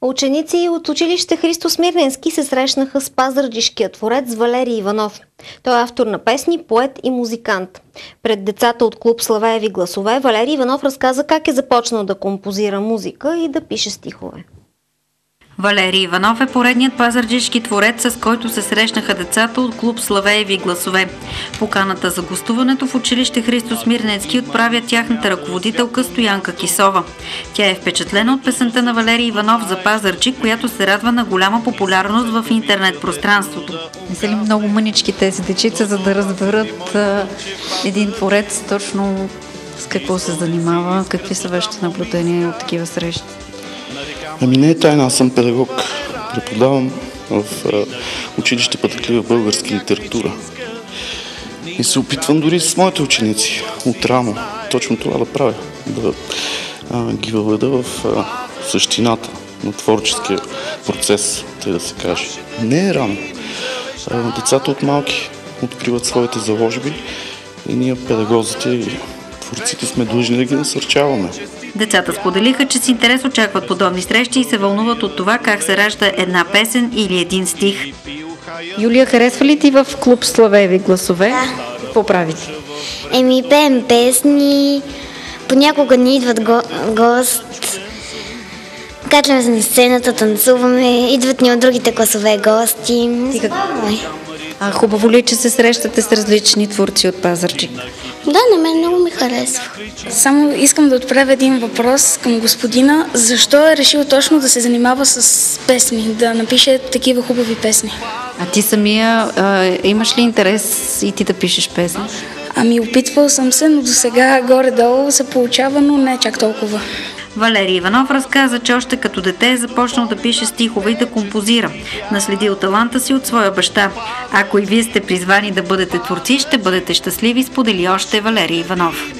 Ученици от училище Христо Смирненски се срещнаха с пазарджишкия творец Валерий Иванов. Той е автор на песни, поет и музикант. Пред децата от клуб Славееви гласове Валерий Иванов разказа как е започнал да композира музика и да пише стихове. Валерий Иванов е поредният пазарджишки творец, с който се срещнаха децата от клуб Славееви гласове. Поканата за гостуването в училище Христо Смирненски отправя тяхната ръководителка Стоянка Кисова. Тя е впечатлена от песента на Валерий Иванов за Пазарджик, която се радва на голяма популярност в интернет пространството. Не са ли много мънички тези дечица, за да разберат един творец точно с какво се занимава, какви са вашите наблюдения от такива срещи? Ами не е тайна, аз съм педагог. Преподавам в училище Пътеклива българска литература. И се опитвам дори с моите ученици отрано точно това да правя. Да ги въведа в същината на творческия процес, тъй да се каже. Не е рано. Децата от малки откриват своите заложби и ние, педагозите и творците, сме длъжни да ги насърчаваме. Децата споделиха, че с интерес очакват подобни срещи и се вълнуват от това как се ражда една песен или един стих. Юлия, харесва ли ти в клуб Славееви гласове? Да. Какво правите? Пеем песни, понякога ни идват гост, качваме се на сцената, танцуваме, идват ни от другите класове гости. Хубаво ли, че се срещате с различни творци от Пазарджик? Да, на мен много ми харесва. Само искам да отправя един въпрос към господина. Защо е решил точно да се занимава с песни, да напише такива хубави песни? А ти самия имаш ли интерес и ти да пишеш песни? Ами опитвал съм се, но до сега горе-долу се получава, но не чак толкова. Валерий Иванов разказа, че още като дете е започнал да пише стихове и да композира. Наследил таланта си от своя баща. Ако и вие сте призвани да бъдете творци, ще бъдете щастливи, сподели още Валерий Иванов.